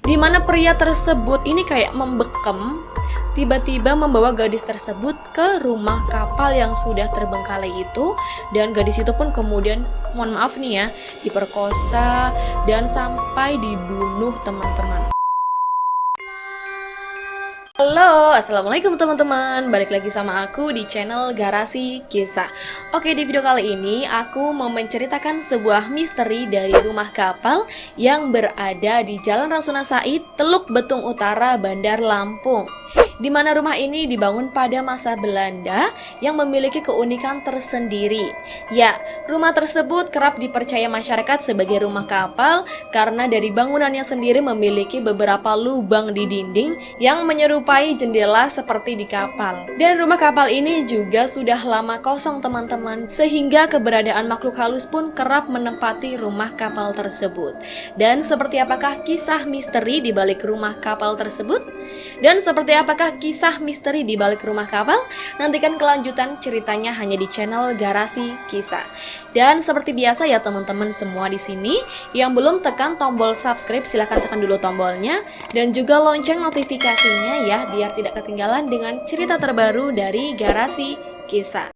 di mana pria tersebut ini kayak membekam, tiba-tiba membawa gadis tersebut ke rumah kapal yang sudah terbengkalai itu, dan gadis itu pun kemudian, mohon maaf nih ya, diperkosa dan sampai dibunuh, teman-teman. Halo, assalamualaikum teman-teman. Balik lagi sama aku di channel Garasi Kisah. Oke, di video kali ini aku mau menceritakan sebuah misteri dari rumah kapal yang berada di Jalan Rasuna Said, Teluk Betung Utara, Bandar Lampung. Di mana rumah ini dibangun pada masa Belanda yang memiliki keunikan tersendiri. Ya, rumah tersebut kerap dipercaya masyarakat sebagai rumah kapal karena dari bangunannya sendiri memiliki beberapa lubang di dinding yang menyerupai jendela seperti di kapal. Dan rumah kapal ini juga sudah lama kosong, teman-teman, sehingga keberadaan makhluk halus pun kerap menempati rumah kapal tersebut. Dan seperti apakah kisah misteri di balik rumah kapal tersebut? Dan seperti apakah kisah misteri di balik rumah kapal? Nantikan kelanjutan ceritanya hanya di channel Garasi Kisah. Dan seperti biasa ya teman-teman semua di sini, yang belum tekan tombol subscribe silahkan tekan dulu tombolnya, dan juga lonceng notifikasinya ya, biar tidak ketinggalan dengan cerita terbaru dari Garasi Kisah.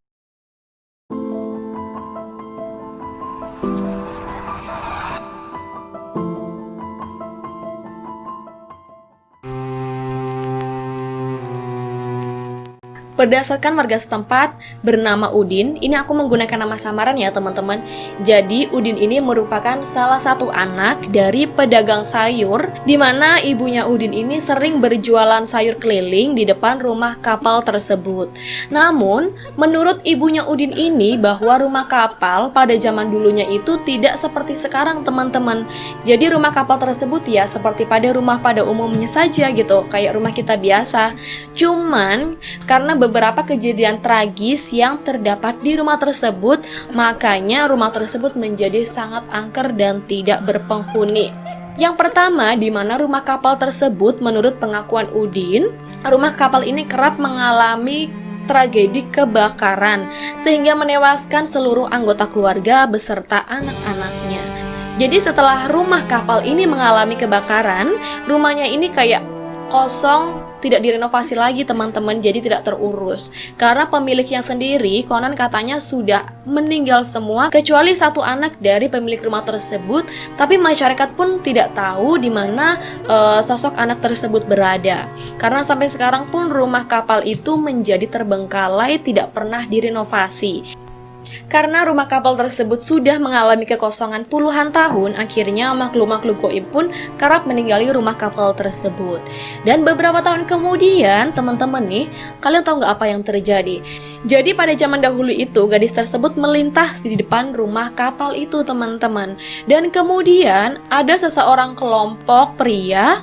Berdasarkan warga setempat bernama Udin, ini aku menggunakan nama samaran ya teman-teman. Jadi Udin ini merupakan salah satu anak dari pedagang sayur, di mana ibunya Udin ini sering berjualan sayur keliling di depan rumah kapal tersebut. Namun, menurut ibunya Udin ini bahwa rumah kapal pada zaman dulunya itu tidak seperti sekarang, teman-teman. Jadi rumah kapal tersebut ya seperti pada rumah pada umumnya saja gitu, kayak rumah kita biasa. Cuman karena beberapa kejadian tragis yang terdapat di rumah tersebut, makanya rumah tersebut menjadi sangat angker dan tidak berpenghuni. Yang pertama, di mana rumah kapal tersebut menurut pengakuan Udin, rumah kapal ini kerap mengalami tragedi kebakaran sehingga menewaskan seluruh anggota keluarga beserta anak-anaknya. Jadi setelah rumah kapal ini mengalami kebakaran, rumahnya ini kayak kosong, tidak direnovasi lagi teman-teman, jadi tidak terurus karena pemiliknya sendiri konon katanya sudah meninggal semua kecuali satu anak dari pemilik rumah tersebut. Tapi masyarakat pun tidak tahu di mana sosok anak tersebut berada, karena sampai sekarang pun rumah kapal itu menjadi terbengkalai, tidak pernah direnovasi. Karena rumah kapal tersebut sudah mengalami kekosongan puluhan tahun, akhirnya makhluk-makhluk gaib pun kerap meninggali rumah kapal tersebut. Dan beberapa tahun kemudian, teman-teman nih, kalian tahu nggak apa yang terjadi? Jadi pada zaman dahulu itu, gadis tersebut melintas di depan rumah kapal itu, teman-teman. Dan kemudian ada seseorang kelompok pria,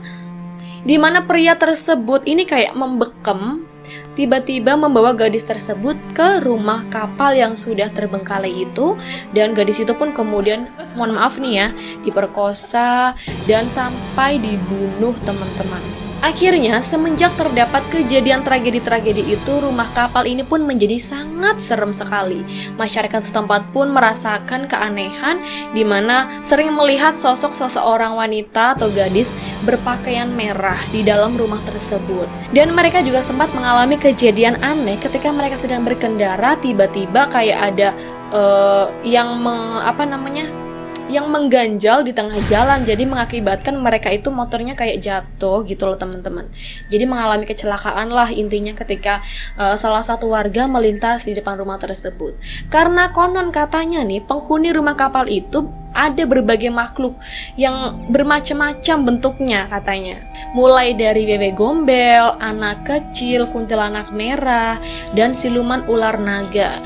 di mana pria tersebut ini kayak membekam, tiba-tiba membawa gadis tersebut ke rumah kapal yang sudah terbengkalai itu, dan gadis itu pun kemudian, mohon maaf nih ya, diperkosa dan sampai dibunuh, teman-teman. Akhirnya, semenjak terdapat kejadian tragedi-tragedi itu, rumah kapal ini pun menjadi sangat serem sekali. Masyarakat setempat pun merasakan keanehan, di mana sering melihat sosok seseorang wanita atau gadis berpakaian merah di dalam rumah tersebut. Dan mereka juga sempat mengalami kejadian aneh ketika mereka sedang berkendara, tiba-tiba kayak ada yang mengganjal di tengah jalan, jadi mengakibatkan mereka itu motornya kayak jatuh gitu loh teman-teman. Jadi mengalami kecelakaan lah intinya ketika salah satu warga melintas di depan rumah tersebut. Karena konon katanya nih, penghuni rumah kapal itu ada berbagai makhluk yang bermacam-macam bentuknya katanya. Mulai dari bebek gombel, anak kecil, kuntilanak merah, dan siluman ular naga.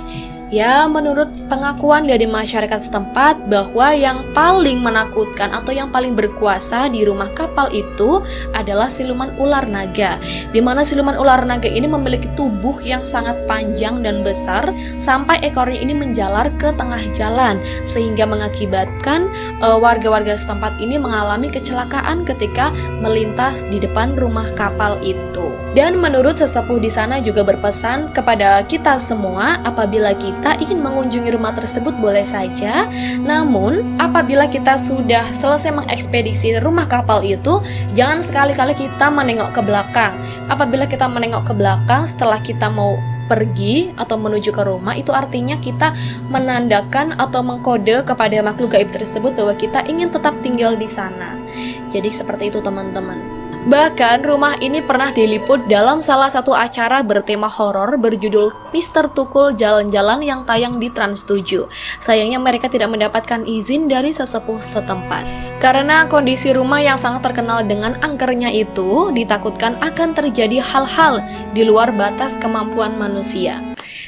Ya, menurut pengakuan dari masyarakat setempat bahwa yang paling menakutkan atau yang paling berkuasa di rumah kapal itu adalah siluman ular naga, di mana siluman ular naga ini memiliki tubuh yang sangat panjang dan besar sampai ekornya ini menjalar ke tengah jalan, sehingga mengakibatkan warga-warga setempat ini mengalami kecelakaan ketika melintas di depan rumah kapal itu. Dan menurut sesepuh di sana juga berpesan kepada kita semua, apabila kita kita ingin mengunjungi rumah tersebut boleh saja. Namun, apabila kita sudah selesai mengekspedisi rumah kapal itu, jangan sekali-kali kita menengok ke belakang. Apabila kita menengok ke belakang setelah kita mau pergi atau menuju ke rumah, itu artinya kita menandakan atau mengkode kepada makhluk gaib tersebut bahwa kita ingin tetap tinggal di sana. Jadi seperti itu teman-teman. Bahkan rumah ini pernah diliput dalam salah satu acara bertema horor berjudul Mister Tukul Jalan-Jalan yang tayang di Trans 7. Sayangnya mereka tidak mendapatkan izin dari sesepuh setempat. Karena kondisi rumah yang sangat terkenal dengan angkernya itu, ditakutkan akan terjadi hal-hal di luar batas kemampuan manusia.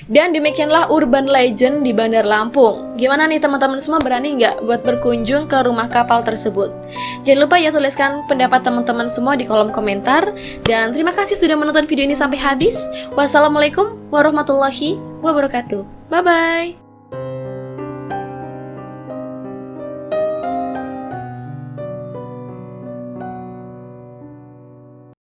Dan demikianlah urban legend di Bandar Lampung. Gimana nih teman-teman semua, berani nggak buat berkunjung ke rumah kapal tersebut? Jangan lupa ya tuliskan pendapat teman-teman semua di kolom komentar. Dan terima kasih sudah menonton video ini sampai habis. Wassalamualaikum warahmatullahi wabarakatuh. Bye-bye.